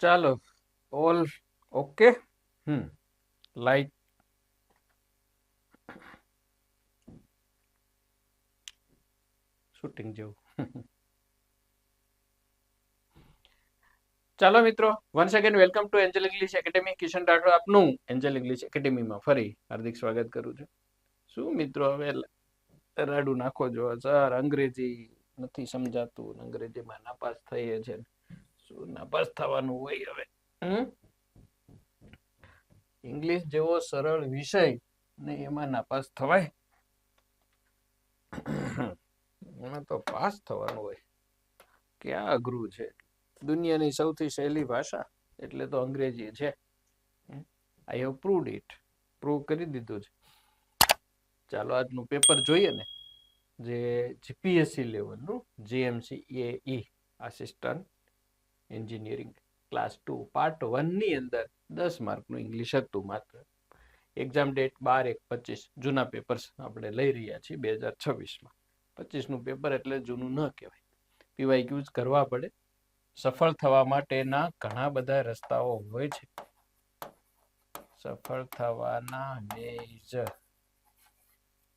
ચાલો all okay. Light shooting જેવું. ચાલો મિત્રો, once again welcome to Angel English academy. Kishan Rathod આપનું એન્જલ ઇંગ્લિશ એકેડેમીમાં ફરી હાર્દિક સ્વાગત કરું છું. શું મિત્રો હવે રાડું નાખો છો સર, અંગ્રેજી નથી સમજાતું, અંગ્રેજીમાં નાપાસ થઈએ છે. શું નાપાસ થવાનું હોય હવે? ઇંગ્લિશ જેવો સરળ વિષય ને એમાં નાપાસ થવાય? એમાં તો પાસ થવાનું હોય. ક્યાં અઘરું છે? દુનિયાની સૌથી સહેલી ભાષા એટલે તો અંગ્રેજી છે. I have proved it. Prove કરી દીધું છે. ચાલો આજનું પેપર જોઈએ ને, જે જીપીએસસી લેવલનું જીએમસી એઈ આસિસ્ટન્ટ એન્જિનિયરિંગ ક્લાસ 2 પાર્ટ 1 ની અંદર 10 માર્કનું ઇંગ્લિશ હતું માત્ર. એક્ઝામ ડેટ 12/1/25 જૂના પેપર્સ આપણે લઈ રહ્યા છીએ 2026માં. 25નું પેપર એટલે જૂનું ન કહેવાય. પીવાયક્યુઝ કરવા પડે. સફળ થવા માટેના ઘણા બધા રસ્તાઓ હોય છે. સફળ થવાના વેજ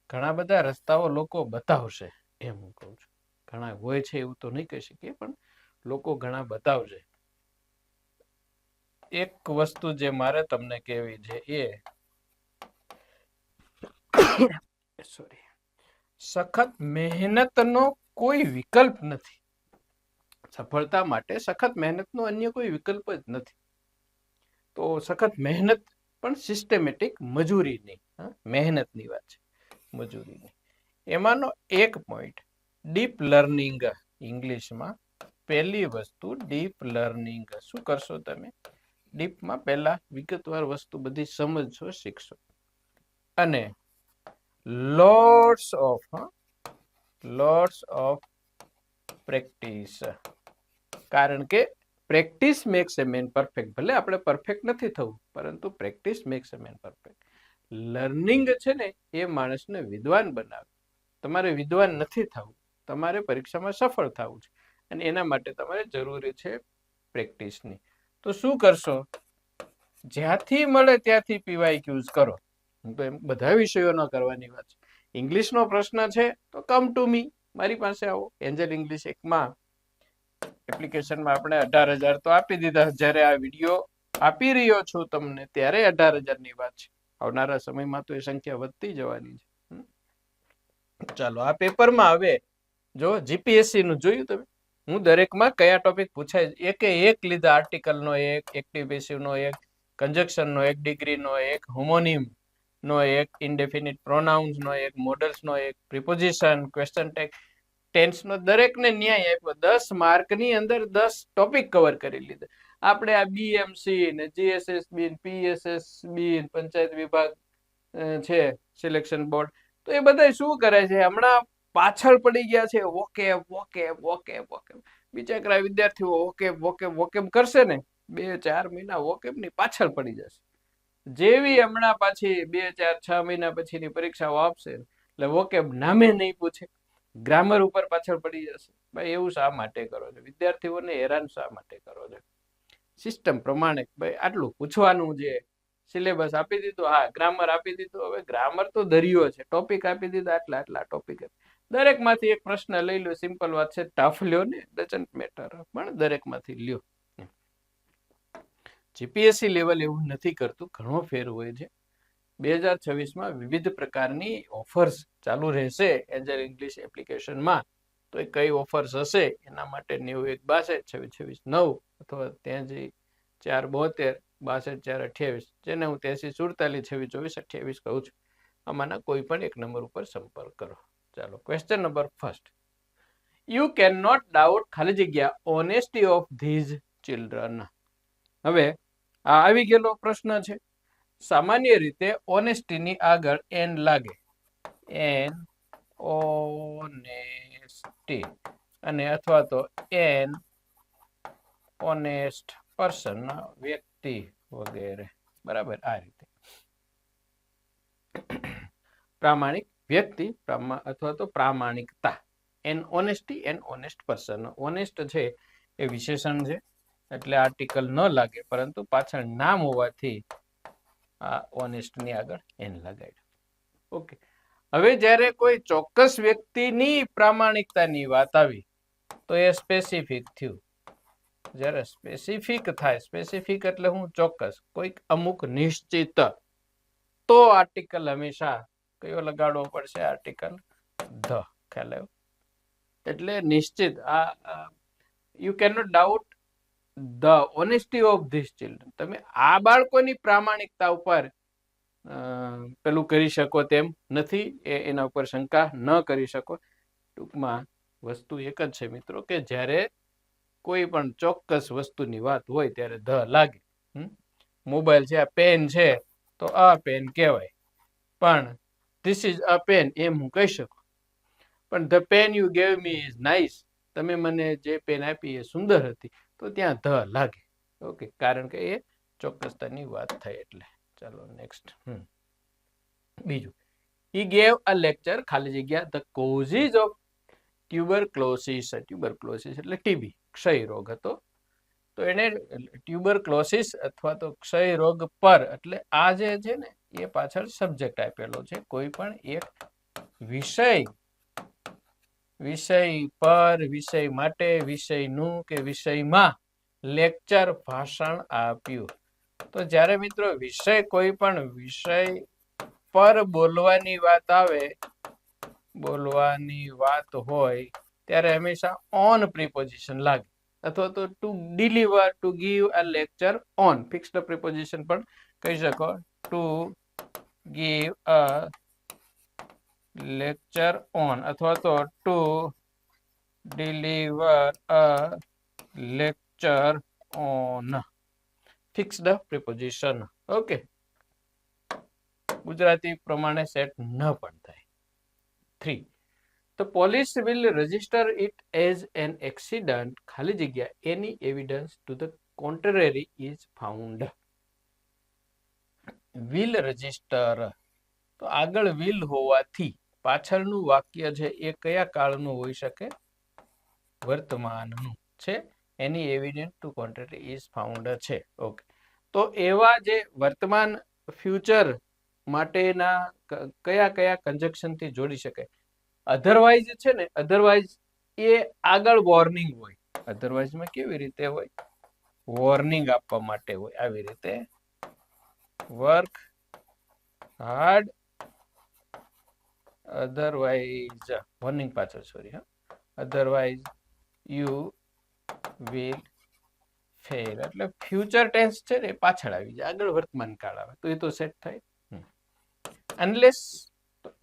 ઘણા બધા રસ્તાઓ લોકો બતાવશે, એમ હું કહું છું. ઘણા હોય છે એવું તો નહીં કહી શકીએ, પણ લોકો ઘણા બતાવશે. એક વસ્તુ જે મારે તમને કહેવી છે એ સોરી, સખત મહેનતનો કોઈ વિકલ્પ નથી. સફળતા માટે સખત મહેનતનો અન્ય કોઈ વિકલ્પ જ નથી. તો સખત મહેનત પણ સિસ્ટમેટિક મજૂરી નહીં. મહેનતની વાત છે, મજૂરી નહીં. એમાંનો એક પોઈન્ટ ડીપ લર્નિંગ. ઇંગ્લિશમાં પહેલી વસ્તુ ડીપ લર્નિંગ. શું કરશો તમે? ડીપમાં પહેલા વિગતવાર વસ્તુ બધી સમજશો, શીખશો. અને લોટ્સ ઓફ પ્રેક્ટિસ. કારણ કે પ્રેક્ટિસ મેક્સ એ મેન પરફેક્ટ. ભલે આપણે પરફેક્ટ નથી થવું, પરંતુ પ્રેક્ટિસ મેક્સ એ મેન પરફેક્ટ. લર્નિંગ છે ને એ માણસને વિદ્વાન બનાવે. તમારે વિદ્વાન નથી થવું, તમારે પરીક્ષામાં સફળ થવું છે, અને એના માટે તમારે જરૂરી છે પ્રેક્ટિસની. તો શું કરશો? જ્યાંથી મળે ત્યાંથી પીવાયક્યુઝ કરો. હું તો એમ બધા વિષયોનો કરવાની વાત છે. ઇંગ્લિશનો પ્રશ્ન છે તો કમ ટુ મી, મારી પાસે આવો. એન્જલ ઇંગ્લિશ એકમાં એપ્લિકેશનમાં આપણે 18,000 તો આપી દીધા. જ્યારે આ વિડીયો આપી રહ્યો છું તમને ત્યારે 18,000ની વાત છે. આવનારા સમયમાં તો એ સંખ્યા વધતી જવાની છે. ચાલો આ પેપરમાં હવે જો જીપીએસસી નું જોયું તમે. હું દરેકમાં કયા ટોપિક પૂછાય એકે એક લીધા. આર્ટિકલનો એક, એક્ટિવ પેસિવનો એક, કન્જક્શનનો એક, ડિગ્રીનો એક, હોમોનિમ નો એક, ઇનડેફિનિટ પ્રોનાઉન્સનો એક, મોડલ્સનો એક, પ્રિપોઝિશન, ક્વેશ્ચન ટેન્સનો દરેકને ન્યાય આપ્યો. 10 માર્કની અંદર 10 ટોપિક કવર કરી લીધા. આપણે આ બીએમસી ને જીએસએસબી ને પીએસએસબી પંચાયત વિભાગ છે, સિલેક્શન બોર્ડ, તો એ બધા શું કરે છે? હમણાં પાછળ પડી ગયા છે. વોકેબ. બિચારા વિદ્યાર્થીઓ વોકેબ કરશે ને 2-4 મહિના વોકેબની પાછળ પડી જશે. જેવી હમણાં પાછી 2-4-6 મહિના પછીની પરીક્ષાઓ આપશે એટલે વોકેબ નામે નહીં પૂછે, ગ્રામર ઉપર પાછળ પડી જશે. ભાઈ એવું શા માટે કરો છો? વિદ્યાર્થીઓને હેરાન શા માટે કરો છો? સિસ્ટમ પ્રમાણે ભાઈ આટલું પૂછવાનું છે. સિલેબસ આપી દીધું, હા ગ્રામર આપી દીધું. હવે ગ્રામર તો દરિયો છે. ટોપિક આપી દીધા, આટલા ટોપિક. દરેકમાંથી એક પ્રશ્ન લઈ લો. સિમ્પલ વાત છે. ટફ લ્યો ને, ડઝન્ટ મેટર, પણ દરેકમાંથી લ્યો. જીપીએસસી લેવલ એવું નથી કરતું, ઘણો ફેર હોય છે. 2026માં વિવિધ પ્રકારની ઓફર્સ ચાલુ રહેશે એન્જલ ઇંગ્લિશ એપ્લિકેશનમાં. તો એ કઈ ઓફર્સ હશે એના માટે 9162262629 અથવા ત્યાં જઈ 472 62 428, જેને હું 83 47 26 24 28 કહું છું. આમાંના કોઈ પણ એક નંબર ઉપર સંપર્ક કરો. ચાલો question number first. You can not doubt ખાલી જગ્યા ઓનેસ્ટી ઓફ ધીઝ ચિલ્ડ્રન. હવે આ આવી ગયેલો પ્રશ્ન છે. સામાન્ય રીતે ઓનેસ્ટીની આગળ એન લાગે. એન ઓનેસ્ટી અને અથવા તો એન ઓનેસ્ટ પર્સન, વ્યક્તિ વગેરે. બરાબર, આ રીતે પ્રામાણિક વ્યક્તિ અથવા તો પ્રામાણિકતા. An honesty, an honest person. Honest છે એ વિશેષણ છે, એટલે આર્ટિકલ ન લાગે, પરંતુ પાછળ નામ હોવાથી આ ઓનેસ્ટ ની આગળ એન લગાડ્યું. ઓકે, હવે જ્યારે કોઈ ચોક્કસ વ્યક્તિની પ્રામાણિકતાની વાત આવી તો એ સ્પેસિફિક થયું. જ્યારે સ્પેસિફિક થાય, સ્પેસિફિક એટલે હું ચોક્કસ, કોઈક અમુક નિશ્ચિત, તો આર્ટિકલ હંમેશા કયો લગાડવો પડશે? Article the. ખ્યાલ આવ્યો? એટલે નિશ્ચિત, you can not doubt the honesty of this children. તમે આ બાળકોની પ્રામાણિકતા ઉપર પેલું કરી શકો તેમ નથી, એના ઉપર શંકા ન કરી શકો. ટૂંકમાં વસ્તુ એક જ છે મિત્રો, કે જ્યારે કોઈ પણ ચોક્કસ વસ્તુની વાત હોય ત્યારે ધ લાગે. મોબાઈલ છે, આ પેન છે, તો આ પેન કહેવાય, પણ ધીસ ઇઝ અ પેન એમ હું કહી શકું. પણ the pen you gave me is nice, તમે મને જે પેન આપી એ સુંદર હતી, તો ત્યાં ધ લાગે. ઓકે, કારણ કે એ ચોક્કસતાની વાત થઈ. એટલે ચાલો નેક્સ્ટ. બીજું, હી ગેવ અ લેક્ચર, ખાલી જગ્યા, the causes of tuberculosis. Tuberculosis એટલે ટીબી, ક્ષય રોગ હતો. તો એને ટ્યુબરક્લોસિસ અથવા તો ક્ષય રોગ પર, એટલે આ જે છે ને એ પાછળ સબ્જેક્ટ આપેલો છે. કોઈ પણ એક વિષય પર, વિષય માટે, વિષયનું કે વિષયમાં લેક્ચર, ભાષણ આપ્યું. તો જ્યારે મિત્રો વિષય, કોઈ પણ વિષય પર બોલવાની વાત આવે, બોલવાની વાત હોય, ત્યારે હંમેશા ઓન પ્રિપોઝિશન લાગે, અથવા તો to deliver, to give a lecture on, fixed preposition પણ કહી શકો. To give a lecture on, અથવા તો to deliver a lecture on, fixed preposition. Okay, Gujarati પ્રમાણે સેટ ન પણ થાય. 3. The police will register it as an accident, ખાલી જગ્યા, any evidence to the contrary is found. will register, તો આગળ will હોવાથી પાછળનું વાક્ય છે એ કયા કાળનું હોઈ શકે? વર્તમાનનું છે. એની એવિડન્સ ટુ કોન્ટ્રારી ઇઝ ફાઉન્ડ છે. ઓકે, તો એવા જે વર્તમાન, ફ્યુચર માટેના કયા કયા કન્જક્શન થી જોડી શકાય? અધરવાઇઝ છે ને, અધરવાઇઝ એ આગળ વોર્નિંગ હોય. અધરવાઇઝ માં કેવી રીતે હોય? વોર્નિંગ આપવા માટે હોય. આવી રીતે, વર્ક હાર્ડ, અધરવાઇઝ, વોર્નિંગ પાછળ, sorry, otherwise you will fail. એટલે ફ્યુચર ટેન્સ છે ને પાછળ આવી જાય, આગળ વર્તમાન કાળ આવે, તો એ તો સેટ થાય. અનલેસ,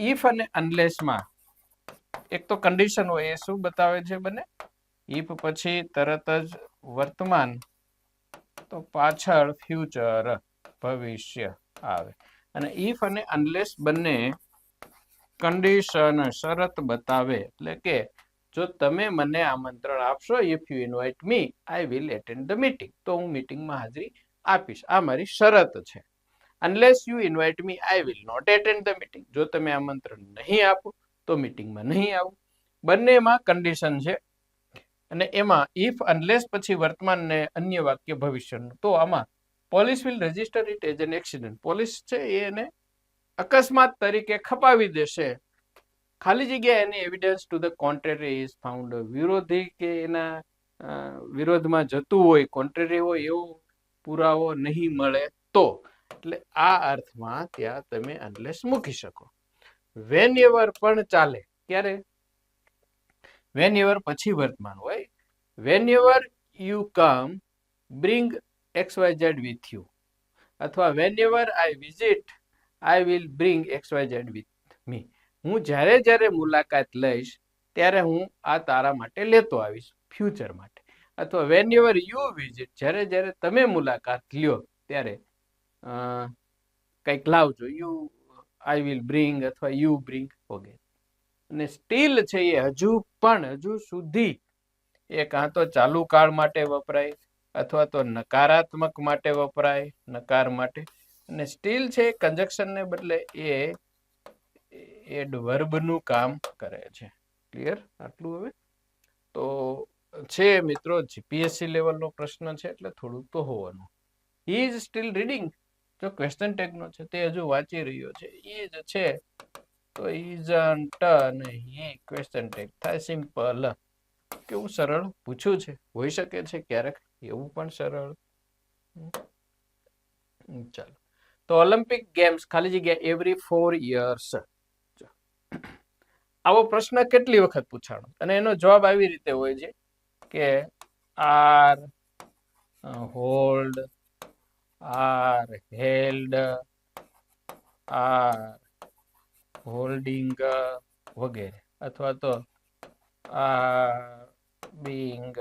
ઇફ અને અનલેસ માં એક તો કન્ડિશન હોય, એ શું બતાવે છે? બને ઇફ પછી તરત જ વર્તમાન, તો પાછળ ફ્યુચર, ભવિષ્ય આવે. અને ઇફ અને અનલેસ બંને કન્ડિશન, શરત બતાવે. એટલે કે જો તમે મને આમંત્રણ આપશો, if you invite me, I will attend the meeting, તો હું મીટિંગમાં હાજરી આપીશ, આ મારી શરત છે. Unless you invite me, I will not attend the meeting, જો તમે આમંત્રણ નહીં આપો તો મીટિંગમાં નહીં આવું. બંનેમાં કન્ડિશન છે. અને એમાં ઇફ અનલેસ પછી વર્તમાન ને અન્ય વાક્ય ભવિષ્યનું. તો આમાં police will register it as an accident, police છે એને અકસ્માત તરીકે ખપાવી દેશે, ખાલી જગ્યા, any evidence to the contrary is found, વિરોધી કે એના વિરોધમાં જતું હોય, કોન્ટ્રેરી હોય, એવો પુરાવો નહીં મળે તો. એટલે આ અર્થમાં ત્યાં તમે અનલેસ મૂકી શકો. વેન એવર પણ ચાલે. ક્યારે? વેન એવર પછી વર્તમાન હોય. Whenever you come, bring XYZ with you, અથવા whenever I visit, I will bring XYZ with me. હું જ્યારે જ્યારે મુલાકાત લઈશ ત્યારે હું આ તારા માટે લેતો આવીશ, ફ્યુચર માટે. અથવા વેન એવર યુ વિઝિટ, જ્યારે જ્યારે તમે મુલાકાત લ્યો ત્યારે કંઈક લાવજો, યુ, આઈ વિલ બ્રિંગ, અથવા યુ બ્રિંગ વગેરે. અને સ્ટીલ છે એ હજુ પણ, હજુ સુધી, એ કાં તો ચાલુ કાળ માટે વપરાય, અથવા તો નકારાત્મક માટે વપરાય, નકાર માટે. અને સ્ટીલ છે કન્જક્શન ને બદલે એ એડવર્બ નું કામ કરે છે. ક્લિયર? આટલું. હવે તો છે મિત્રો, જીપીએસસી લેવલનો પ્રશ્ન છે એટલે થોડુંક તો હોવાનું. હી ઇઝ સ્ટીલ રીડિંગ, જો ક્વેશ્ચન ટેગનો છે તે હજુ વાંચી રહ્યો છે. ઇઝ છે તો ઇઝન્ટ અને હી ક્વેશ્ચન ટેગ થાય સિમ્પલ. કેવું સરળ પૂછ્યું છે, હોઈ શકે છે ક્યારેક એવું પણ સરળ. ચાલો, તો ઓલિમ્પિક ગેમ્સ ખાલી જગ્યા એવરી 4 years. આવો પ્રશ્ન કેટલી વખત પૂછાણો અને એનો જવાબ આવી રીતે હોય છે કે are hold, are held, are holding વગેરે, અથવા તો આર બીંગ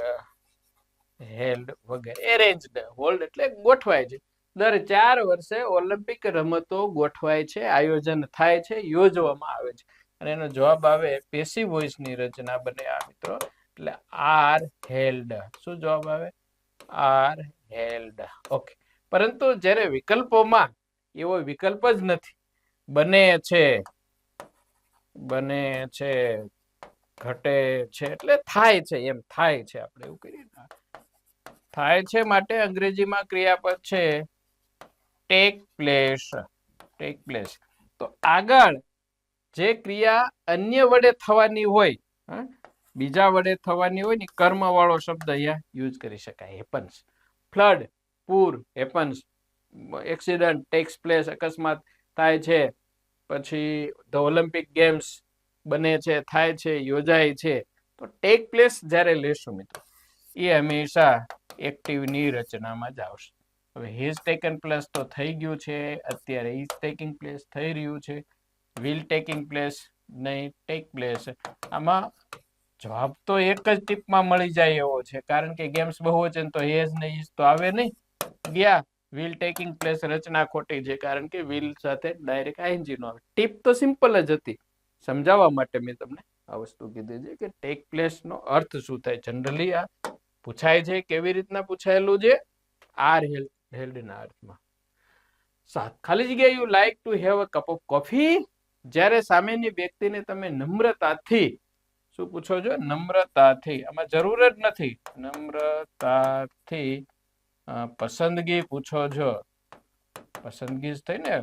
હેલ્ડ વગેરે. એરેન્જડ, હોલ્ડ એટલે ગોઠવાય છે. દર 4 વર્ષે ઓલિમ્પિક રમતો ગોઠવાય છે, આયોજન થાય છે, યોજવામાં આવે છે. અને એનો જવાબ આવે પેસિવ વોઇસ ની રચના બને આ મિત્રો, એટલે આર હેલ્ડ. શું જવાબ આવે? Are held. ઓકે. પરંતુ જ્યારે વિકલ્પોમાં એવો વિકલ્પ જ નથી. બને છે, બને છે, ઘટે છે, એટલે થાય છે, એમ થાય છે. આપણે એવું કરીએ ને, થાય છે માટે અંગ્રેજીમાં ક્રિયાપદ છે ટેક પ્લેસ. Take place. તો આગળ જે ક્રિયા અન્ય વડે થવાની હોય, બીજા વડે થવાની હોય ને, કર્મ વાળો શબ્દ અહીંયા યુઝ કરી શકાય. હેપન્સ, ફ્લડ, પૂર, હેપન્સ, એક્સિડન્ટ ટેક્સ પ્લેસ, અકસ્માત થાય છે. પછી ધ ઓલિમ્પિક ગેમ્સ બને છે, થાય છે, યોજાય છે. તો ટેક પ્લેસ જ્યારે લેશું મિત્રો, એ હંમેશા એક્ટિવની રચનામાં જ આવશે. હવે હીઝ ટેકન પ્લેસ તો થઈ ગયું છે, અત્યારે ઇઝ ટેકિંગ પ્લેસ થઈ રહ્યું છે. વિલ ટેકિંગ પ્લેસ નહીં, ટેક પ્લેસ. આમાં જવાબ તો એક જ ટીપમાં મળી જાય એવો છે, કારણ કે ગેમ્સ બહુવચન તો હેઝ ને ઇઝ તો આવે નહીં. ગયા વિલ ટેકિંગ પ્લેસ રચના ખોટી છે, કારણ કે વિલ સાથે ડાયરેક્ટ આઈએનજી નો આવે. ટીપ તો સિમ્પલ જ હતી, સમજાવવા માટે મેં તમને આ વસ્તુ કીધી છે કે ટેક પ્લેસ નો અર્થ શું થાય. જનરલી આ પૂછાય છે. કેવી રીતના પૂછાયેલું છે? આર હેલ્ડ ના અર્થમાં. 7, ખાલી જગ્યા you like to have a cup of coffee. જ્યારે સામેની વ્યક્તિને તમે નમ્રતાથી શું પૂછો છો? નમ્રતાથી. આમાં જરૂર જ નથી. નમ્રતાથી પસંદગી પૂછો છો. પસંદગી જ થઈ ને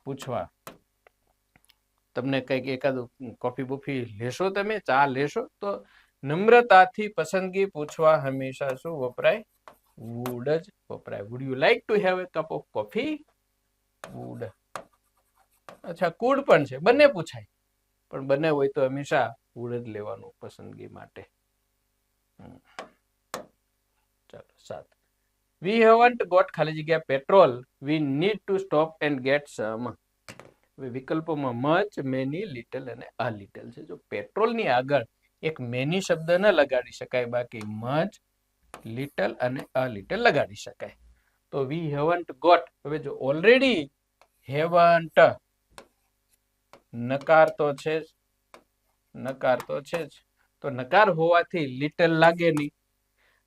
પૂછવા. તમને કઈક એકાદું કોફી બોફી લેશો, તમે ચા લેશો, તો નમ્રતાથી પસંદગી પૂછવા હંમેશા શું વપરાય? વુડ જ વપરાય. Would you like to have a cup of coffee? Would. અચ્છા, કુડ પણ છે, બંને પૂછાય, પણ બંને હોય તો હંમેશા વુડ જ લેવાનું પસંદગી માટે. ચાલો, 7. We haven't got ખાલી જગ્યા petrol. We need to stop and get some. વિકલ્પોમાં મચ, મેની, લિટલ અને અ લિટલ છે. જો પેટ્રોલ ની આગળ એક મેની શબ્દ ન લગાડી શકાય, બાકી મચ, લિટલ અને અ લિટલ લગાડી શકાય. તો વી હેવન્ટ ગોટ. હવે જો ઓલરેડી હેવન્ટ નકાર તો છે જ, નકાર તો છે જ, તો નકાર હોવાથી લિટલ લાગે નહીં,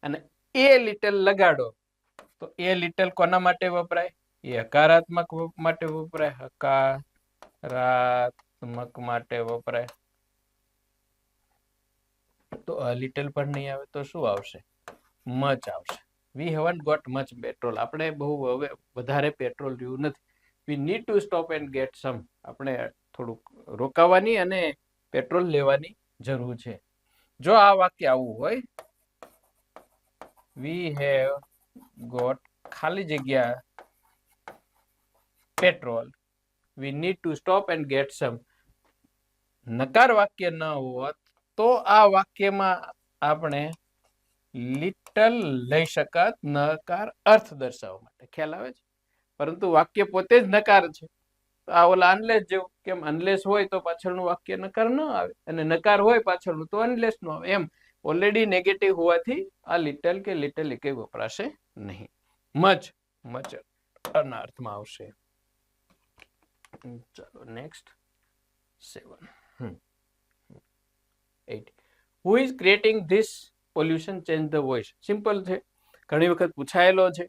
અને એ લિટલ લગાડો તો એ લિટલ કોના માટે વપરાય? એ હકારાત્મક માટે વપરાય. હકારાત્મક માટે વપરાય. તો અ લિટલ પણ નહીં આવે, તો શું આવશે? મચ આવશે. વી હેવન્ટ ગોટ મચ પેટ્રોલ. આપણે બહુ હવે વધારે પેટ્રોલ રહ્યું નથી. વી need to stop and get સમ. આપણે થોડુંક રોકાવાની અને પેટ્રોલ લેવાની જરૂર છે. જો આ વાક્ય આવું હોય, વી હેવ ગોટ ખાલી જગ્યા petrol, we need to stop and get some, નકાર વાક્ય ન હોત તો આ વાક્યમાં આપણે લિટલ લઈ શકત, નકાર અર્થ દર્શાવવા માટે. ખ્યાલ આવે છે? પરંતુ વાક્ય પોતે જ નકાર છે. આ ઓલા અનલેસ જેવું. કેમ? અનલેસ હોય તો પાછળનું વાક્ય નકાર ન આવે, અને નકાર હોય પાછળનું તો અનલેસ નું આવે. એમ ઓલરેડી નેગેટિવ હોવાથી આ લિટલ કે લિટલ એ કઈ વપરાશે નહીં. મચ, મચ ના અર્થમાં આવશે. ચાલો, next 7. 8. Who is creating this pollution? Change the voice. Simple છે, ઘણી વખત પૂછાયેલો છે.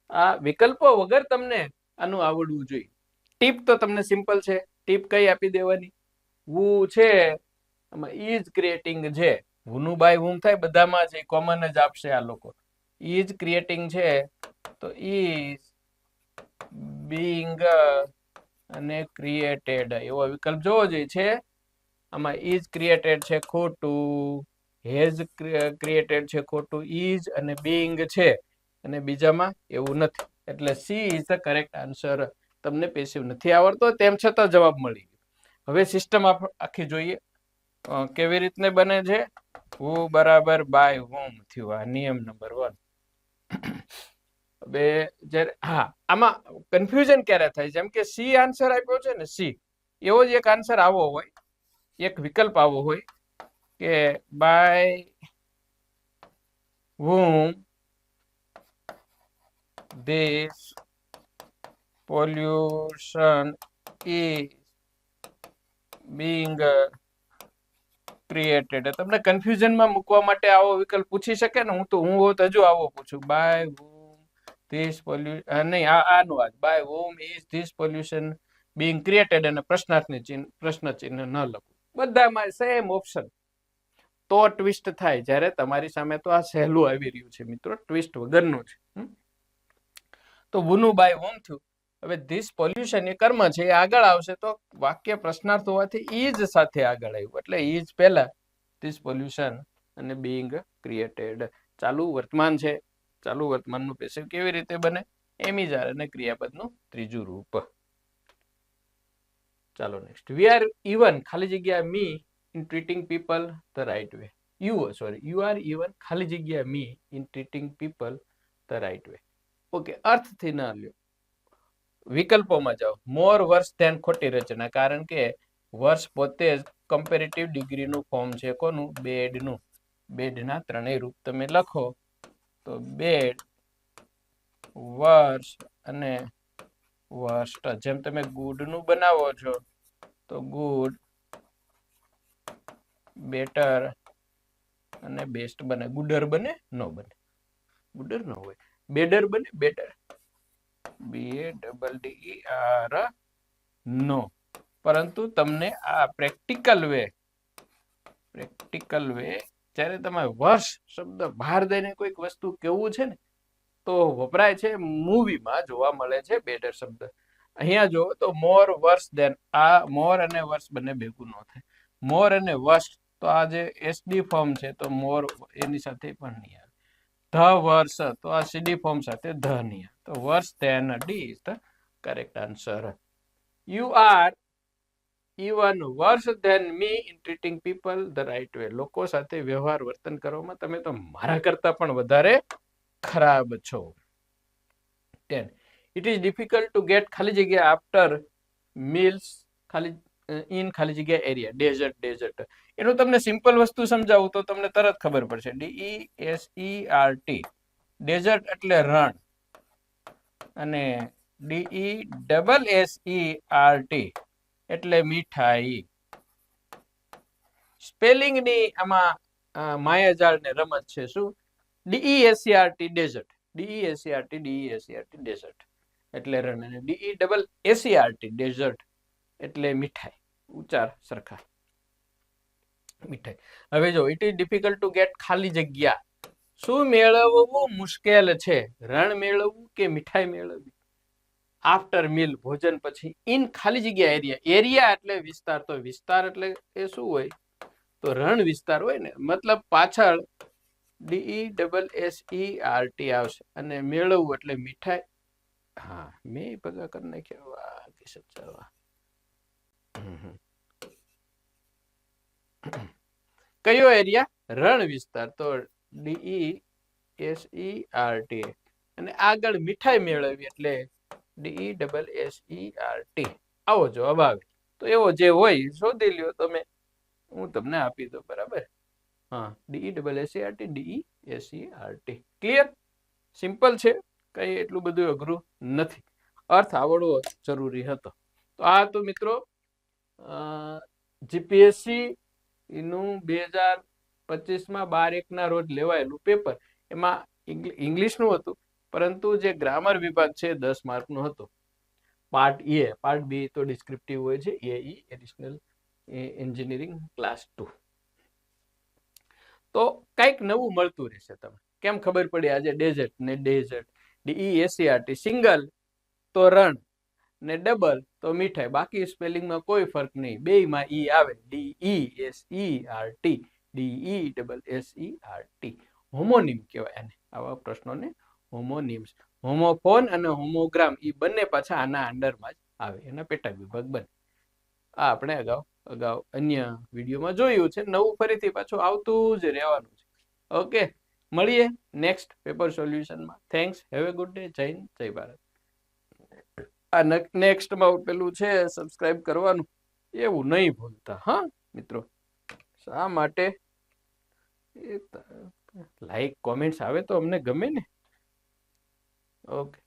આ વિકલ્પો વગર તમને આનું આવડવું જોઈએ. ટીપ તો તમને સિમ્પલ છે. ટીપ કઈ આપી દેવાની? હુ છે, ઇઝ ક્રિએટિંગ છે, હુનું બાય હુમ થાય બધામાં છે, કોમન જ આપશે આ લોકો. ઇઝ ક્રિએટિંગ છે તો ઇઝ બીંગ અને ક્રિએટેડ એવો વિકલ્પ જોવો જોઈએ. છે આમાં ઇઝ ક્રિએટેડ છે ખોટું, હેઝ ક્રિએટેડ છે ખોટું, ઇઝ અને બીંગ છે અને બીજામાં એવું નથી. એટલે she is the correct answer. તમને પેસિવ નથી આવડતો તેમ છતાં જવાબ મળી ગયો. હવે સિસ્ટમ આખી જોઈએ કેવી રીતને બને છે. હુ બરાબર બાય હુમ થયું. આ નિયમ નંબર 1. હવે જ્યારે આમાં કન્ફ્યુઝન ક્યારે થાય? જેમ કે સી આન્સર આપ્યો છે ને, સી એવો જ એક આન્સર આવો હોય, એક વિકલ્પ આવો હોય કે by whom this pollution is being created. તમને કન્ફ્યુઝનમાં મૂકવા માટે આવો વિકલ્પ પૂછી શકે ને. હું હોત હજુ આવો પૂછું, બાય whom this pollution, નહીં આનું આ by whom is this pollution being created અને પ્રશ્ન ચિહ્ન ન લખું. બધામાં સેમ ઓપ્શન. તો ટ્વિસ્ટ થાય જ્યારે તમારી સામે તો આ સહેલું આવી રહ્યું છે મિત્રો, ટ્વિસ્ટ વગરનું છે. તો વુનું બાય વોમ થયું. હવે ધીસ પોલ્યુશન એ કર્મ છે, એ આગળ આવશે તો વાક્ય પ્રશ્નાર્થ હોવાથી ઈજ સાથે આગળ આવ્યું, એટલે ઈજ પહેલા, ધીસ પોલ્યુશન અને બીઈંગ ક્રિએટેડ. ચાલુ વર્તમાન છે, ચાલુ વર્તમાનનું પેસિવ કેવી રીતે બને? એમિજાર અને ક્રિયાપદનું ત્રીજું રૂપ. ચાલો નેક્સ્ટ. વી આર ઇવન ખાલી જગ્યા me in treating people the right way. You are even ખાલી જગ્યા me in treating people the right way. Okay, અર્થથી ના લ્યો, વિકલ્પોમાં જાઓ. મોર વર્સ ધેન ખોટી રચના, કારણ કે વર્ષ પોતે જ કમ્પેરેટિવ ડિગ્રીનું ફોર્મ છે. કોનું? બેડનું. બેડના ત્રણેય રૂપ તમે લખો તો બેડ, વર્ષ અને વર્સ્ટ. જેમ તમે ગુડનું બનાવો છો તો ગુડ, બેટર અને બેસ્ટ બને. ગુડર બને? નો બને. ગુડર ન હોય. બેડર બને? બેટર, BADDER નો. પરંતુ તમને આ પ્રેક્ટિકલ વે જ્યારે તમારે વર્ષ શબ્દ બહાર દઈને કોઈક વસ્તુ કેવું છે ને તો વપરાય છે. મૂવીમાં જોવા મળે છે બેટર શબ્દ. અહીંયા જો તો મોર વર્સ દેન, આ મોર અને વર્ષ બંને ભેગું ન થાય. મોર અને વર્ષ તો આ જે SD ફોર્મ છે તો મોર એની સાથે પણ નહીં આવે. ધ વર્ષ તો આ CD ફોર્મ સાથે ધ નહીં આવે. તો worse than D is the correct answer. You are even worse than me in treating people the right way. લોકો સાથે વ્યવહાર વર્તન કરવામાં તમે તો મારા કરતા પણ વધારે ખરાબ છો. 10. It is difficult to get ખાલી જગ્યા આફ્ટર મીલ્સ ઇન ખાલી જગ્યા એરિયા. ડેઝર્ટ. એનું તમને સિમ્પલ વસ્તુ સમજાવું તો તમને તરત ખબર પડશે. DESERT, ડેઝર્ટ એટલે રણ, અને DESSERT એટલે મીઠાઈ. સ્પેલિંગની આમાં માયાજાળ ને રમત છે. શું? DESERT ડેઝર્ટ, DESERT ડેઝર્ટ એટલે રણ, અને DESSERT ડેઝર્ટ એટલે મીઠાઈ. ઉચ્ચાર સરખા, મીઠાઈ. હવે જો, it is difficult to gate ખાલી જગ્યા. શું મેળવવું મુશ્કેલ છે? રણ મેળવવું કે મીઠાઈ મેળવવી? આફ્ટર મીલ, ભોજન પછી. ઇન ખાલી જગ્યા એરિયા. એરિયા એટલે વિસ્તાર. તો વિસ્તાર એટલે એ શું હોય? તો રણ વિસ્તાર હોય ને, મતલબ પાછળ DESSERT આવશે, અને મેળવવું એટલે મીઠાઈ. હા, મેં ભેગા કરી નાખ્યા. કયો એરિયા? રણ વિસ્તાર. તો DESSERT, અને આગળ મીઠાઈ મેળવવી એટલે DESSERT. આવો જવાબ આવે. તો એવો જે હોય શોધી લ્યો તમે, હું તમને આપી દઉં. બરાબર? હા, DESSERT DESSERT. ક્લિયર? સિમ્પલ છે, કઈ એટલું બધું અઘરું નથી. અર્થ આવડવો જરૂરી હતો. તો આ તો મિત્રો GPSC નું 2025માં 12/1 રોજ લેવાયેલું પેપર. એમાં ઇંગ્લિશનું હતું, પરંતુ જે ગ્રામર વિભાગ છે 10 માર્કનો હતો. પાર્ટ એ, પાર્ટ બી તો ડિસ્ક્રિપ્ટિવ હોય છે. EE additional engineering class 2. તો કંઈક નવું મળતું રહેશે. તમે કેમ ખબર પડી આજે ડેઝર્ટ ને ડેઝર્ટ, DESERT સિંગલ તો રણ ને ડબલ તો મીઠાઈ, બાકી સ્પેલિંગમાં કોઈ ફરક નહીં, બેયમાં ઈ આવે, DESERT હોમોનિમ કહેવાય આને, આવા પ્રશ્નોને હોમોનિમ્સ. હોમોફોન અને હોમોગ્રામ એ બંને પાછા આના અંડરમાં જ આવે, એના પેટા વિભાગ બને. આ આપણે અગાઉ અન્ય વિડીયોમાં જોયું છે, નવું ફરીથી પાછું આવતું જ રહેવાનું છે. ઓકે, મળીએ નેક્સ્ટ પેપર સોલ્યુશનમાં. Thanks, have a good day. જય હિન્દ, જય ભારત. આ નેક્સ્ટમાં પેલું છે સબસ્ક્રાઇબ કરવાનું, એવું નહીં ભૂલતા હા મિત્રો. શા માટે? લાઈક કોમેન્ટ્સ આવે તો અમને ગમે ને. ઓકે.